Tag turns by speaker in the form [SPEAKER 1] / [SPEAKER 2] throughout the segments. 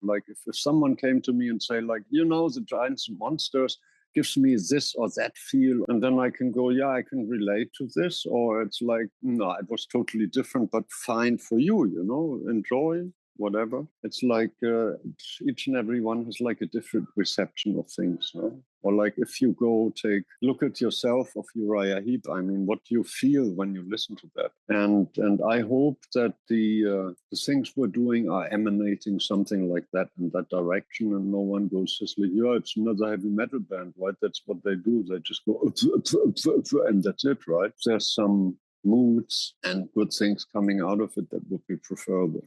[SPEAKER 1] Like if someone came to me and say, like, the Giants and Monsters gives me this or that feel, and then I can go, yeah, I can relate to this, or it's like, no, it was totally different, but fine for you, enjoy. Whatever. It's like each and every one has like a different reception of things. No? Or like if you look at yourself of Uriah Heep, I mean, what do you feel when you listen to that? And I hope that the things we're doing are emanating something like that in that direction, and no one goes just like, yeah, it's another heavy metal band, right? That's what they do. They just go, and that's it, right? There's some moods and good things coming out of it that would be preferable.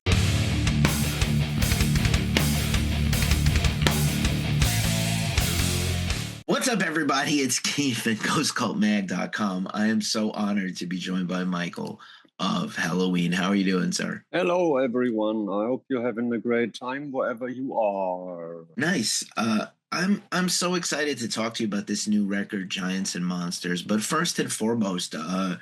[SPEAKER 2] What's up, everybody? It's Keith at GhostCultMag.com. I am so honored to be joined by Michael of Helloween. How are you doing, sir?
[SPEAKER 1] Hello, everyone. I hope you're having a great time wherever you are.
[SPEAKER 2] Nice. I'm so excited to talk to you about this new record, Giants and Monsters. But first and foremost, I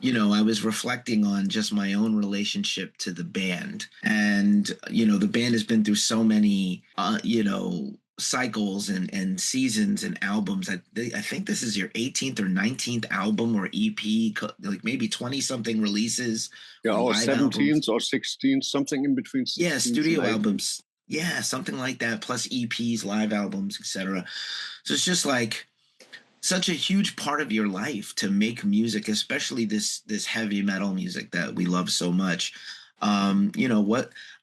[SPEAKER 2] was reflecting on just my own relationship to the band. And, the band has been through so many, cycles and seasons and albums. I think this is your 18th or 19th album or EP, like maybe 20-something releases.
[SPEAKER 1] Yeah, or 17th or 16th, something in between.
[SPEAKER 2] Yeah, studio albums. Yeah, something like that, plus EPs, live albums, etc. So it's just like such a huge part of your life to make music, especially this heavy metal music that we love so much.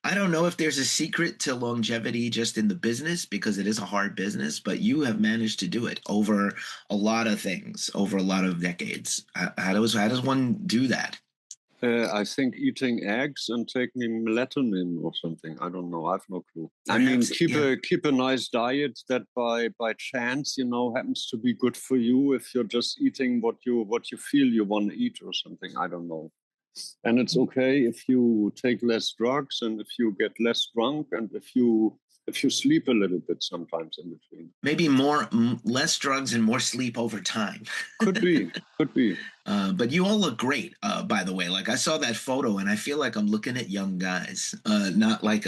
[SPEAKER 2] I don't know if there's a secret to longevity just in the business, because it is a hard business, but you have managed to do it over a lot of things, over a lot of decades. How does one do that?
[SPEAKER 1] I think eating eggs and taking melatonin or something. I don't know. I have no clue. Perhaps, keep a nice diet that by chance, happens to be good for you if you're just eating what you feel you want to eat or something. I don't know. And it's okay if you take less drugs and if you get less drunk and if you sleep a little bit sometimes in between.
[SPEAKER 2] Maybe less drugs and more sleep over time.
[SPEAKER 1] Could be.
[SPEAKER 2] But you all look great, by the way. Like, I saw that photo and I feel like I'm looking at young guys, not like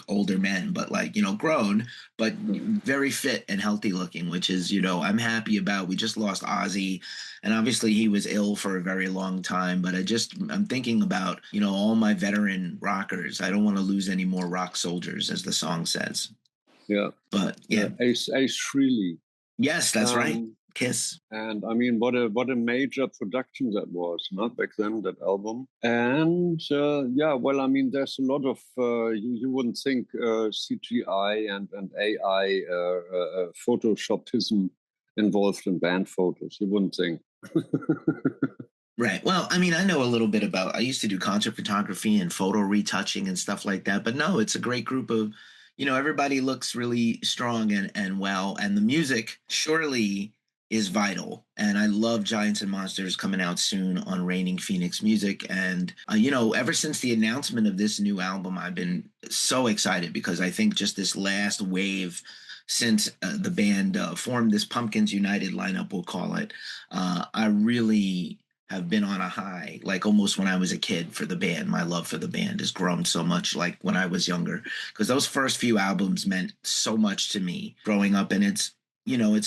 [SPEAKER 2] older men, but like, I'm but very fit and healthy looking, which is, I'm happy about. We just lost Ozzy, and obviously he was ill for a very long time, but I'm thinking about, all my veteran rockers. I don't want to lose any more rock soldiers, as the song says.
[SPEAKER 1] Yeah.
[SPEAKER 2] But yeah.
[SPEAKER 1] Ace Frehley.
[SPEAKER 2] Yes, that's right. Kiss.
[SPEAKER 1] And I mean, what a major production that was, not back then, that album. And there's a lot of you wouldn't think CGI and AI photoshopism involved in band photos. You wouldn't think.
[SPEAKER 2] Right. Well, I mean, I know a little bit I used to do concert photography and photo retouching and stuff like that. But no, it's a great group of, everybody looks really strong and well. And the music surely is vital. And I love Giants and Monsters coming out soon on Reigning Phoenix Music. And, ever since the announcement of this new album, I've been so excited, because I think just this last wave since the band formed, this Pumpkins United lineup, we'll call it, I really have been on a high, like almost when I was a kid, for the band. My love for the band has grown so much, like when I was younger, because those first few albums meant so much to me growing up. And it's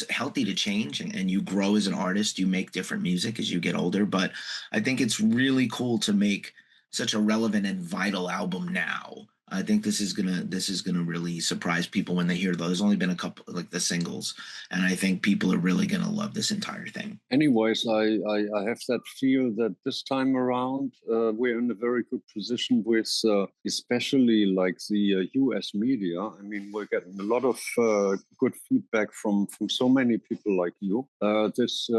[SPEAKER 2] healthy to change, and you grow as an artist. You make different music as you get older, but I think it's really cool to make such a relevant and vital album now. I think this is gonna really surprise people when they hear those. There's only been a couple, like the singles, and I think people are really gonna love this entire thing.
[SPEAKER 1] Anyways, I have that feel that this time around we're in a very good position with especially like the US media. I mean, we're getting a lot of good feedback from so many people like you. This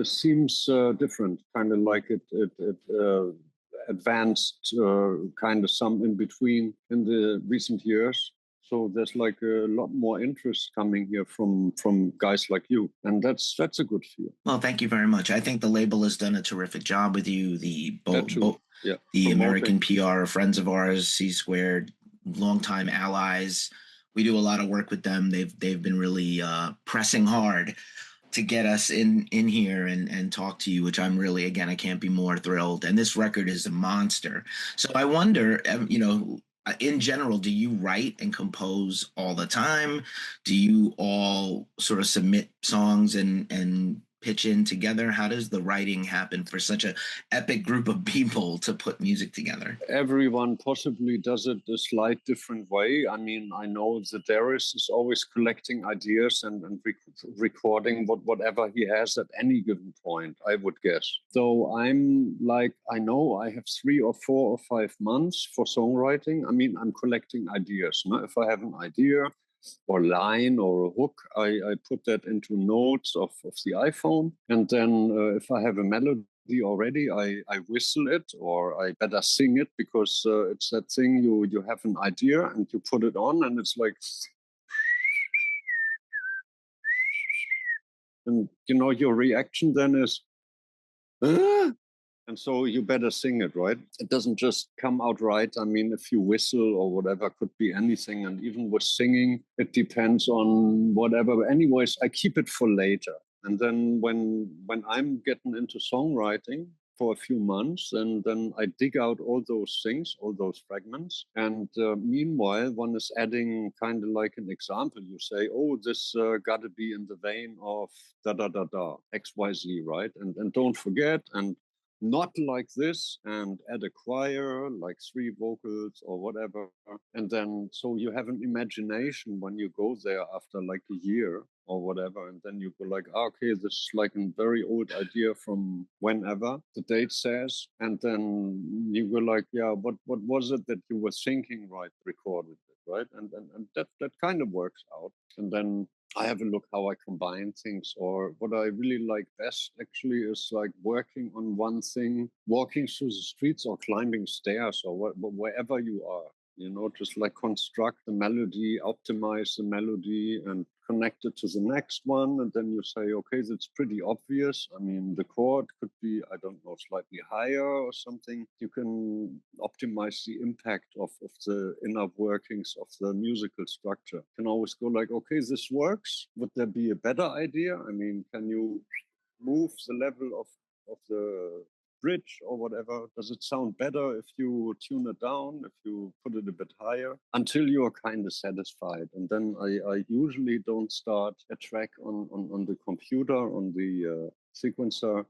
[SPEAKER 1] seems different, kind of like it advanced kind of some in between in the recent years. So there's like a lot more interest coming here from guys like you. And that's a good feel.
[SPEAKER 2] Well, thank you very much. I think the label has done a terrific job with you. The American PR friends of ours, C-Squared, longtime allies. We do a lot of work with them. They've been really pressing hard to get us in here and talk to you, which I'm really, again, I can't be more thrilled. And this record is a monster. So I wonder, in general, do you write and compose all the time? Do you all sort of submit songs and pitch in together? How does the writing happen for such a epic group of people to put music together?
[SPEAKER 1] Everyone possibly does it a slight different way. I mean, I know that Deris is always collecting ideas and recording whatever he has at any given point, I would guess. So I'm like, I know I have 3 or 4 or 5 months for songwriting. I mean, I'm collecting ideas. No? If I have an idea, or line or a hook, I put that into notes of the iPhone. And then if I have a melody already, I whistle it, or I better sing it, because it's that thing you have an idea and you put it on and it's like, and your reaction then is, ah! And so you better sing it, right? It doesn't just come out right. I mean, if you whistle or whatever, could be anything. And even with singing, it depends on whatever. But anyways, I keep it for later. And then when I'm getting into songwriting for a few months, and then I dig out all those things, all those fragments. And meanwhile, one is adding kind of like an example. You say, oh, this got to be in the vein of da-da-da-da, XYZ, right? And don't forget, and not like this, and add a choir, like 3 vocals or whatever. And then, so you have an imagination when you go there after like a year or whatever. And then you go like, okay, this is like a very old idea from whenever the date says. And then you go like, yeah, what was it that you were thinking, right? Recorded it, right? And that kind of works out. And then I have a look how I combine things, or what I really like best actually is like working on one thing, walking through the streets or climbing stairs or wherever you are, just like construct the melody, optimize the melody and connect it to the next one. And then you say, okay, that's pretty obvious. I mean, the chord could be, I don't know, slightly higher or something. You can optimize the impact of the inner workings of the musical structure. You can always go like, okay, this works. Would there be a better idea? I mean, can you move the level of the bridge or whatever? Does it sound better if you tune it down, if you put it a bit higher, until you're kind of satisfied? And then I usually don't start a track on the computer, on the sequencer,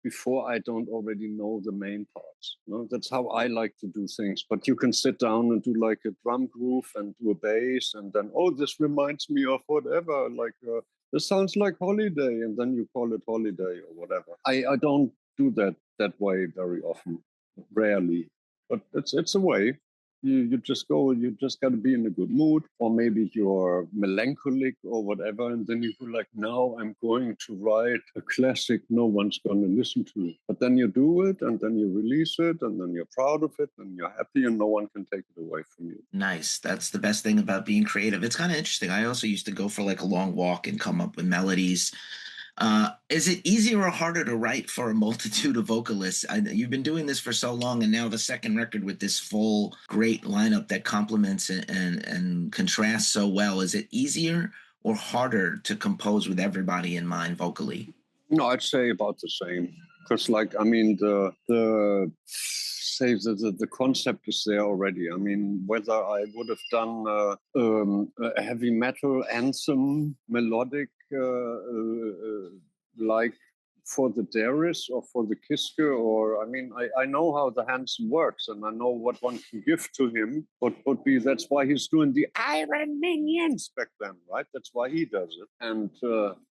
[SPEAKER 1] before I don't already know the main parts. That's how I like to do things. But you can sit down and do like a drum groove and do a bass, and then, oh, this reminds me of whatever, like this sounds like Holiday, and then you call it Holiday or whatever. I don't do that way very often, rarely, but it's a way. You just go, you just got to be in a good mood, or maybe you're melancholic or whatever, and then you go like, now I'm going to write a classic no one's going to listen to. But then you do it, and then you release it, and then you're proud of it, and you're happy, and no one can take it away from you.
[SPEAKER 2] Nice. That's the best thing about being creative. It's kind of interesting. I also used to go for like a long walk and come up with melodies. Is it easier or harder to write for a multitude of vocalists? You've been doing this for so long, and now the second record with this full, great lineup that complements and contrasts so well. Is it easier or harder to compose with everybody in mind vocally?
[SPEAKER 1] No, I'd say about the same. Because, like, I mean, the concept is there already. I mean, whether I would have done a heavy metal anthem, melodic, like for the Deris or for the Kiske, or I mean, I know how the Hansen works, and I know what one can give to him. But would be, that's why he's doing the Iron Minions back then, right? That's why he does it. And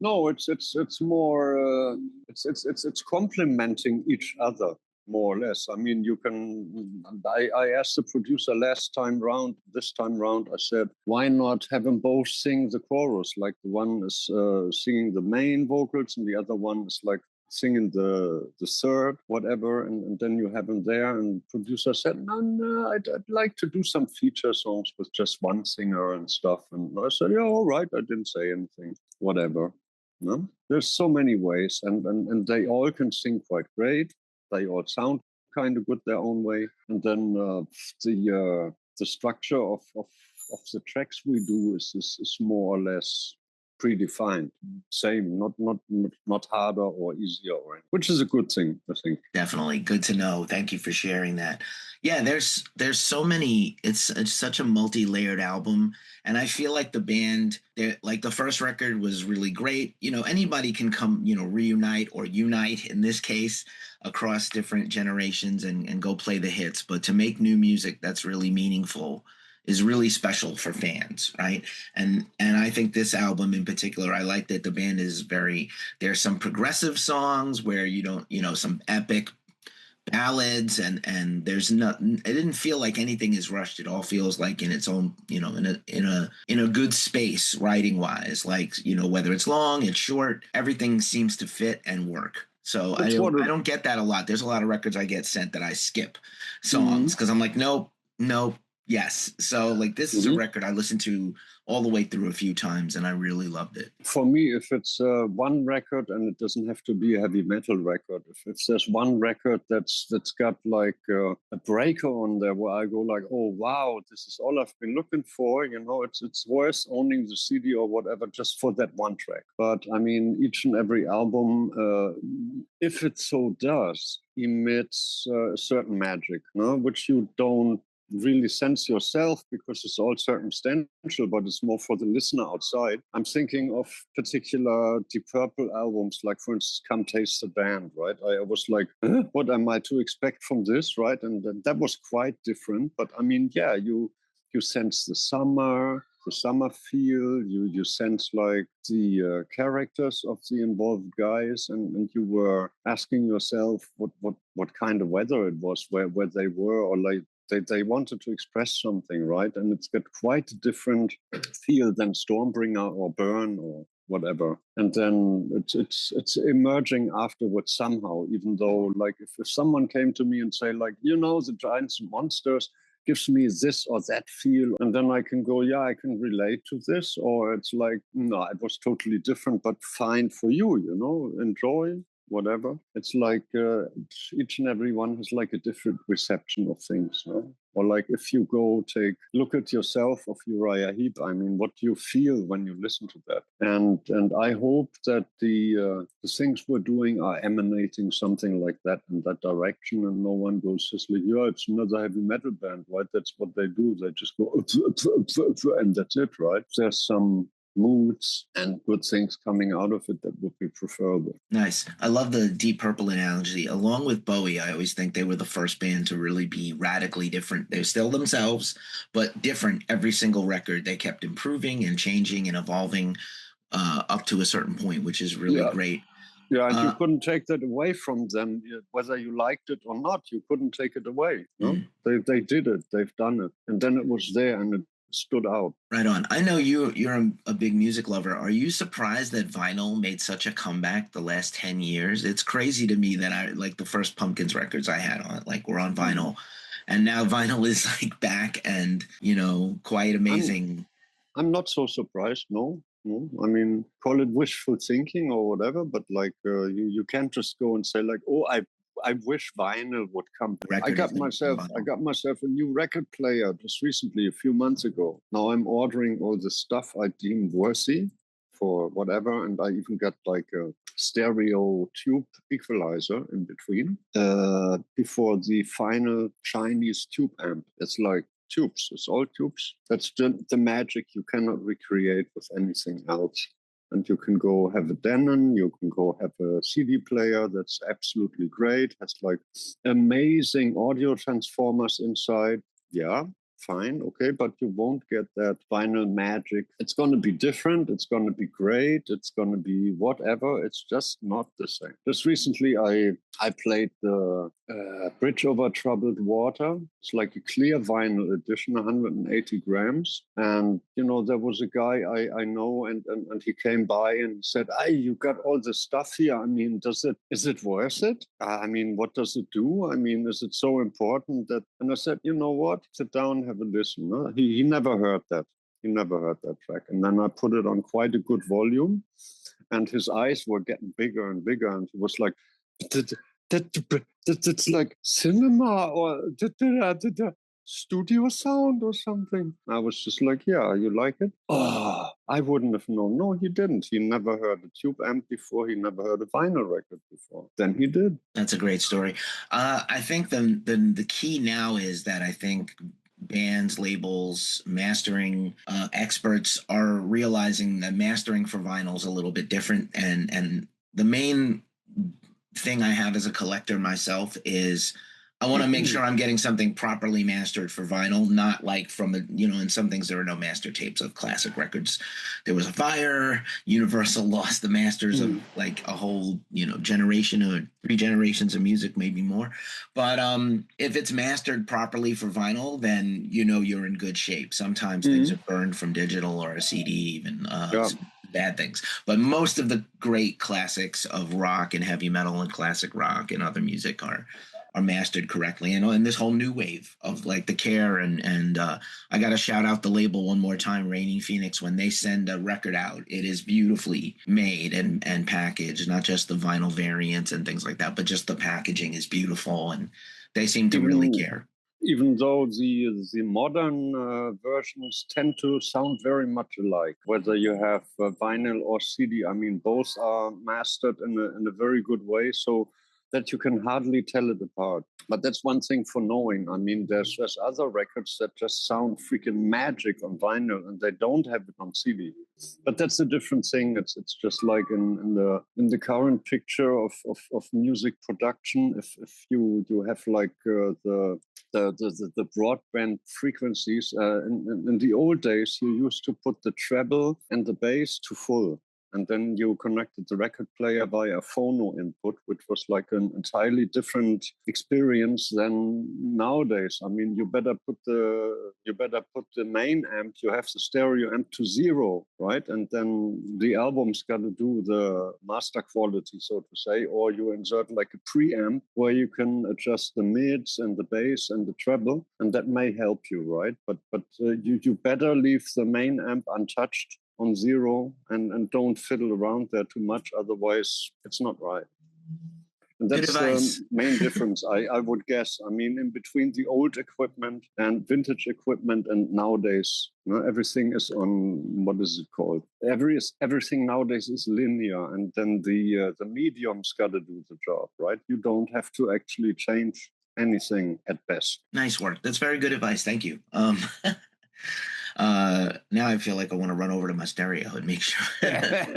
[SPEAKER 1] no, it's more it's complementing each other, more or less. I mean, you can, I asked the producer this time round, I said, why not have them both sing the chorus? Like the one is singing the main vocals and the other one is like singing the third, whatever. And then you have them there. And producer said, no, I'd like to do some feature songs with just one singer and stuff. And I said, yeah, all right. I didn't say anything, whatever. No? There's so many ways, and they all can sing quite great. They all sound kind of good their own way. And then the structure of the tracks we do is more or less predefined. Same, not harder or easier, which is a good thing, I think.
[SPEAKER 2] Definitely good to know. Thank you for sharing that. Yeah, there's so many. It's such a multi-layered album, and I feel like the band, like the first record was really great. You know, anybody can come, you know, reunite or unite in this case across different generations and go play the hits. But to make new music that's really meaningful is really special for fans, right? And I think this album in particular, I like that the band is there's some progressive songs where you don't, you know, some epic ballads and there's nothing, it didn't feel like anything is rushed. It all feels like in its own, you know, in a good space writing wise, like, you know, whether it's long, it's short, everything seems to fit and work. So I don't get that a lot. There's a lot of records I get sent that I skip songs because I'm like, nope. Yes. So like this is a record I listened to all the way through a few times and I really loved it.
[SPEAKER 1] For me, if it's one record, and it doesn't have to be a heavy metal record, if there's one record that's got like a breaker on there where I go like, oh wow, this is all I've been looking for, you know, it's worth owning the CD or whatever just for that one track. But I mean, each and every album, if it so does, emits a certain magic, no? Which you don't really sense yourself because it's all circumstantial, but it's more for the listener outside. I'm thinking of particular Deep Purple albums, like for instance, Come Taste the Band, right? I was like, what am I to expect from this, right? And that was quite different. But I mean, yeah, you sense the summer feel, you sense like the characters of the involved guys, and you were asking yourself what kind of weather it was, where they were, or like they wanted to express something, right? And it's got quite a different feel than Stormbringer or Burn or whatever. And then it's emerging afterwards somehow, even though like if someone came to me and say like, you know, the Giants and Monsters gives me this or that feel, and then I can go, yeah, I can relate to this, or it's like, no, it was totally different, but fine for you, you know, enjoy. Whatever. It's like each and every one has like a different reception of things. No? Or like if you look at yourself of Uriah Heep, I mean, what do you feel when you listen to that? And I hope that the things we're doing are emanating something like that in that direction, and no one goes just like, yeah, it's another heavy metal band, right? That's what they do. They just go, and that's it, right? There's some moods and good things coming out of it that would be preferable.
[SPEAKER 2] Nice. I love the Deep Purple analogy. Along with Bowie, I always think they were the first band to really be radically different. They're still themselves, but different every single record. They kept improving and changing and evolving up to a certain point, which is really great.
[SPEAKER 1] Yeah, and you couldn't take that away from them, whether you liked it or not. You couldn't take it away. No? They did it. They've done it. And then it was there, and it stood out.
[SPEAKER 2] Right on. I know you're a big music lover. Are you surprised that vinyl made such a comeback the last 10 years? It's crazy to me that I like the first Pumpkins records I had on like were on vinyl, and now vinyl is like back and, you know, quite amazing.
[SPEAKER 1] I'm not so surprised. No. I mean, call it wishful thinking or whatever, but like you can't just go and say like, oh, I wish vinyl would come back. I got myself a new record player just recently, a few months ago. Now I'm ordering all the stuff I deem worthy for whatever, and I even got like a stereo tube equalizer in between before the final Chinese tube amp. It's like tubes. It's all tubes. That's the magic you cannot recreate with anything else. And you can go have a Denon, you can go have a CD player that's absolutely great, has like amazing audio transformers inside. Yeah, fine, okay, but you won't get that vinyl magic. It's going to be different, it's going to be great, it's going to be whatever, it's just not the same. Just recently I played the Bridge Over Troubled Water. It's like a clear vinyl edition, 180 grams. And, you know, there was a guy I know and he came by and said, hey, you got all this stuff here. I mean, is it worth it? I mean, what does it do? I mean, is it so important that, and I said, you know what, sit down, have a listen. Huh? He never heard that. He never heard that track. And then I put it on quite a good volume and his eyes were getting bigger and bigger. And he was like, that's like cinema or studio sound or something? I was just like, yeah, you like it? Oh, I wouldn't have known. No, he didn't. He never heard a tube amp before. He never heard a vinyl record before. Then he did.
[SPEAKER 2] That's a great story. I think the key now is that I think bands, labels, mastering experts are realizing that mastering for vinyl is a little bit different. And the main thing I have as a collector myself is I want to make sure I'm getting something properly mastered for vinyl, not like from in some things there are no master tapes of classic records. There was a fire, Universal lost the masters of like a whole, generation or 3 generations of music, maybe more. But if it's mastered properly for vinyl, then you're in good shape. Sometimes things are burned from digital or a CD even. Bad things. But most of the great classics of rock and heavy metal and classic rock and other music are mastered correctly, and this whole new wave of like the Care and I got to shout out the label one more time, Raining Phoenix. When they send a record out, it is beautifully made and packaged, not just the vinyl variants and things like that, but just the packaging is beautiful, and they seem to really care.
[SPEAKER 1] Even though the modern versions tend to sound very much alike, whether you have vinyl or CD, I mean, both are mastered in a very good way, so that you can hardly tell it apart. But that's one thing for knowing. I mean, there's other records that just sound freaking magic on vinyl, and they don't have it on CD. But that's a different thing. It's just like in the current picture of music production. If you have like the broadband frequencies, in the old days, you used to put the treble and the bass to full. And then you connected the record player via phono input, which was like an entirely different experience than nowadays. I mean, you better put the main amp, you have the stereo amp to 0, right? And then the album's got to do the master quality, so to say, or you insert like a preamp where you can adjust the mids and the bass and the treble, and that may help you, right? But you better leave the main amp untouched on 0 and don't fiddle around there too much, otherwise it's not right. And that's the main difference, I would guess. I mean, in between the old equipment and vintage equipment and nowadays, everything is on, what is it called? Everything nowadays is linear, and then the medium's got to do the job, right? You don't have to actually change anything at best.
[SPEAKER 2] Nice work. That's very good advice. Thank you. Now I feel like I want to run over to my stereo and make sure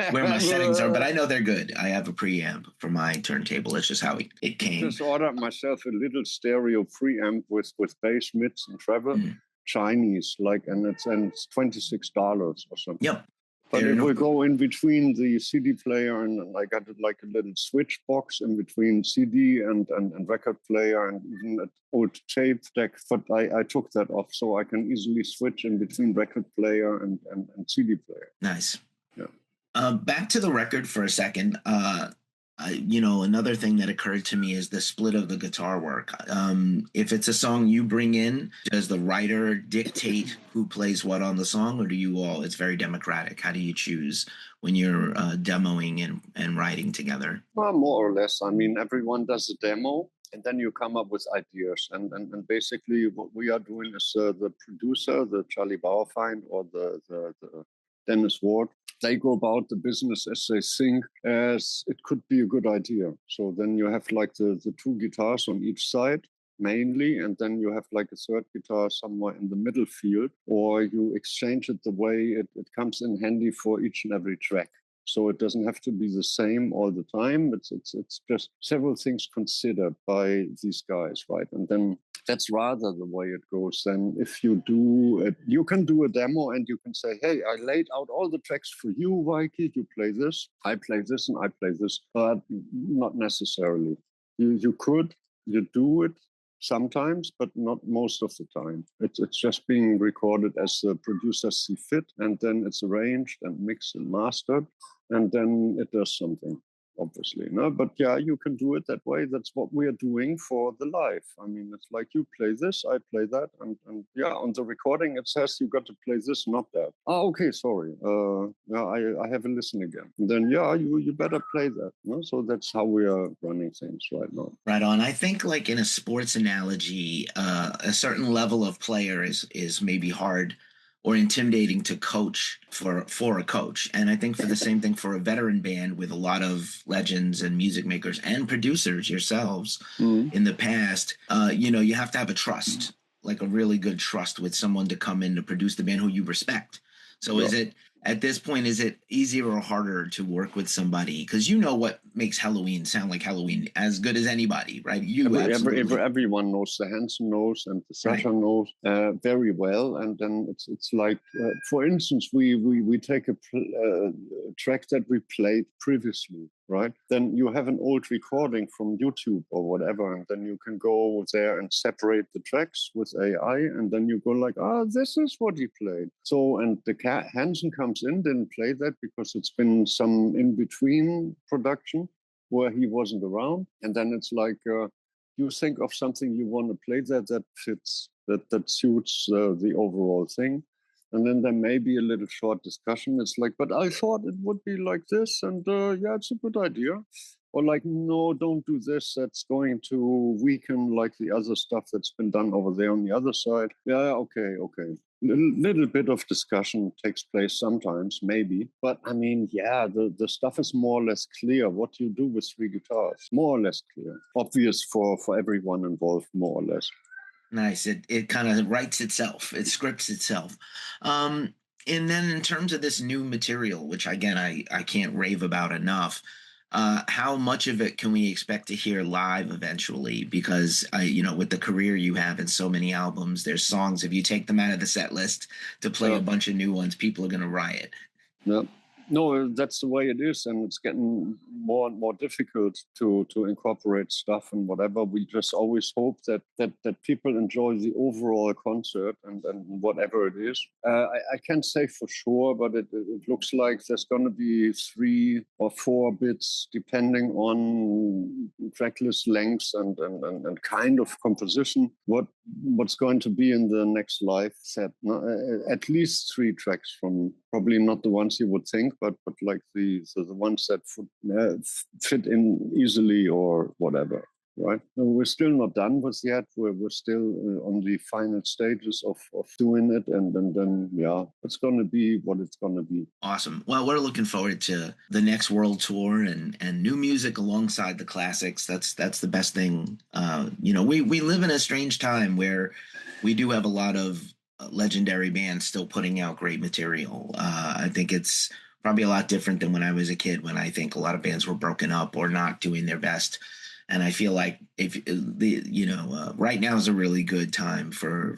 [SPEAKER 2] where my settings are, but I know they're good. I have a preamp for my turntable. It's just how it came.
[SPEAKER 1] I just ordered myself a little stereo preamp with bass, mids, and treble, Chinese, and it's $26 or something.
[SPEAKER 2] Yep.
[SPEAKER 1] But it will go in between the CD player, and I got it like a little switch box in between CD and record player, and even an old tape deck. But I took that off so I can easily switch in between record player and CD player.
[SPEAKER 2] Nice.
[SPEAKER 1] Yeah.
[SPEAKER 2] Back to the record for a second. Another thing that occurred to me is the split of the guitar work. If it's a song you bring in, does the writer dictate who plays what on the song, or do you all, it's very democratic? How do you choose when you're demoing and writing together?
[SPEAKER 1] Well, more or less. I mean, everyone does a demo, and then you come up with ideas. And basically what we are doing is the producer, the Charlie Bauerfeind or the Dennis Ward, they go about the business as they think as it could be a good idea. So then you have like the 2 guitars on each side mainly, and then you have like a third guitar somewhere in the middle field, or you exchange it the way it comes in handy for each and every track. So it doesn't have to be the same all the time. It's just several things considered by these guys, right? And then that's rather the way it goes. Then if you do it, you can do a demo and you can say, hey, I laid out all the tracks for you, Weikath. You play this, I play this, and I play this, but not necessarily. You do it sometimes, but not most of the time. It's just being recorded as the producers see fit, and then it's arranged and mixed and mastered, and then it does something. obviously. No, but yeah, you can do it that way. That's what we are doing for the live. I mean, it's like you play this, I play that, and yeah, on the recording it says you got to play this, not that. Oh, okay, sorry. Yeah, I have a listen again. And then yeah, you better play that. No? So that's how we are running things right now.
[SPEAKER 2] Right on. I think, like in a sports analogy, a certain level of player is maybe hard or intimidating to coach for a coach. And I think for the same thing for a veteran band with a lot of legends and music makers and producers yourselves in the past, you have to have a trust, like a really good trust with someone to come in to produce the band who you respect. So is it, at this point, is it easier or harder to work with somebody? Because you know what makes Helloween sound like Helloween as good as anybody, right?
[SPEAKER 1] Everyone knows. The Hansen knows, and the Sascha knows very well. And then it's like, for instance, we take a track that we played previously, right? Then you have an old recording from YouTube or whatever, and then you can go there and separate the tracks with AI, and then you go like, this is what he played. So, and the Hansen comes in, didn't play that because it's been some in-between production where he wasn't around. And then it's like, you think of something you want to play that fits, that suits the overall thing. And then there may be a little short discussion. It's like, but I thought it would be like this. And yeah, it's a good idea. Or like, no, don't do this. That's going to weaken like the other stuff that's been done over there on the other side. Yeah, okay. Little bit of discussion takes place sometimes, maybe. But I mean, yeah, the stuff is more or less clear. What you do with 3 guitars, more or less clear. Obvious for everyone involved, more or less.
[SPEAKER 2] Nice. It kind of writes itself. It scripts itself. And then in terms of this new material, which again, I can't rave about enough, how much of it can we expect to hear live eventually? Because with the career you have and so many albums, there's songs, if you take them out of the set list to play a bunch of new ones, people are going to riot.
[SPEAKER 1] Yeah. No, that's the way it is, and it's getting more and more difficult to incorporate stuff and whatever. We just always hope that people enjoy the overall concert and whatever it is. I can't say for sure, but it looks like there's going to be 3 or 4 bits depending on tracklist lengths and kind of composition. What's going to be in the next live set? At least 3 tracks from, probably not the ones you would think, but like the ones that fit in easily or whatever, right? And we're still not done with yet. We're still on the final stages of doing it, and then yeah, it's going to be what it's going to be.
[SPEAKER 2] Awesome. Well, we're looking forward to the next world tour and new music alongside the classics. That's the best thing. We live in a strange time where we do have a lot of legendary bands still putting out great material. I think it's probably a lot different than when I was a kid, when I think a lot of bands were broken up or not doing their best. And I feel like right now is a really good time for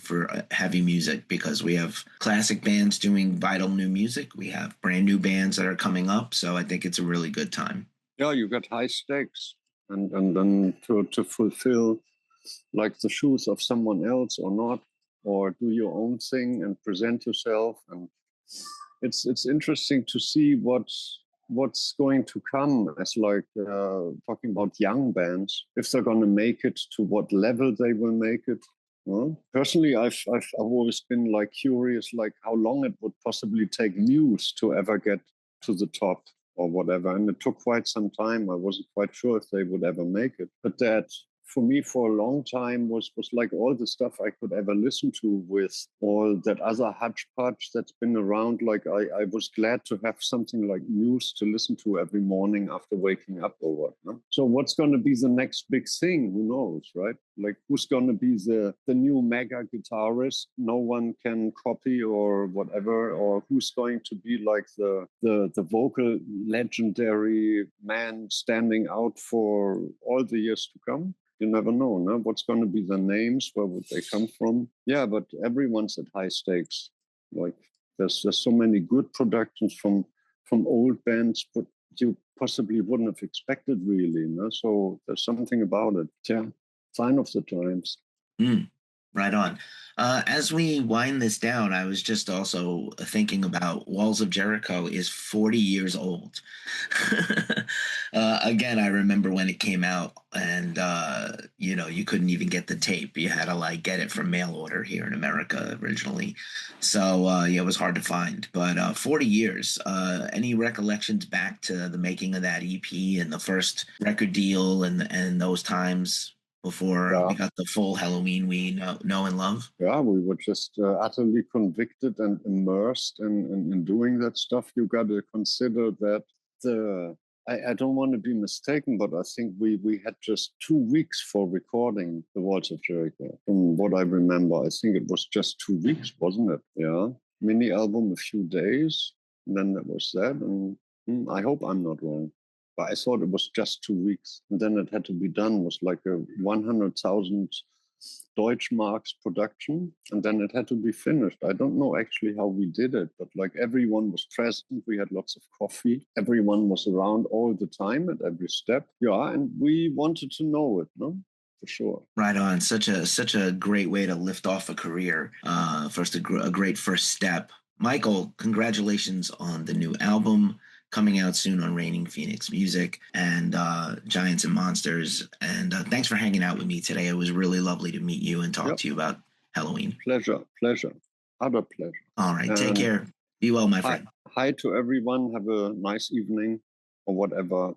[SPEAKER 2] heavy music, because we have classic bands doing vital new music. We have brand new bands that are coming up. So I think it's a really good time.
[SPEAKER 1] Yeah, you got high stakes, and then to fulfill like the shoes of someone else or not, or do your own thing and present yourself. And it's interesting to see what's going to come as like talking about young bands, if they're going to make it, to what level they will make it. Personally, I've always been like curious, like how long it would possibly take Muse to ever get to the top or whatever. And it took quite some time. I wasn't quite sure if they would ever make it. But that, for me, for a long time, was like all the stuff I could ever listen to, with all that other hodgepodge that's been around. Like I was glad to have something like Muse to listen to every morning after waking up or what. No? So what's going to be the next big thing? Who knows, right? Like who's going to be the new mega guitarist no one can copy or whatever, or who's going to be like the vocal legendary man standing out for all the years to come? You never know, no? What's going to be the names? Where would they come from? Yeah, but everyone's at high stakes. Like there's so many good productions from old bands, but you possibly wouldn't have expected, really. No? So there's something about it. Yeah, sign of the times.
[SPEAKER 2] Right on. As we wind this down, I was just also thinking about Walls of Jericho is 40 years old. Again, I remember when it came out, and you couldn't even get the tape. You had to like get it from mail order here in America originally. So yeah, it was hard to find. But 40 years. Any recollections back to the making of that EP and the first record deal and those times? Before
[SPEAKER 1] Yeah.
[SPEAKER 2] we got the full Helloween we know and love.
[SPEAKER 1] Yeah, we were just utterly convicted and immersed in doing that stuff. You got to consider that I don't want to be mistaken, but I think we had just 2 weeks for recording the Walls of Jericho. From what I remember, I think it was just 2 weeks, wasn't it? Yeah, mini album, a few days, and then that was that. And I hope I'm not wrong. But I thought it was just 2 weeks, and then it had to be done. It was like a 100,000 Deutschmarks production, and then it had to be finished. I don't know actually how we did it, but like everyone was present. We had lots of coffee. Everyone was around all the time at every step. Yeah, and we wanted to know it, no? For sure.
[SPEAKER 2] Right on. Such a great way to lift off a career. First, a great first step. Michael, congratulations on the new album coming out soon on Reigning Phoenix Music and Giants and Monsters. And thanks for hanging out with me today. It was really lovely to meet you and talk to you about Helloween.
[SPEAKER 1] Pleasure. Utter pleasure.
[SPEAKER 2] All right. Take care. Be well, my friend.
[SPEAKER 1] Hi to everyone. Have a nice evening or whatever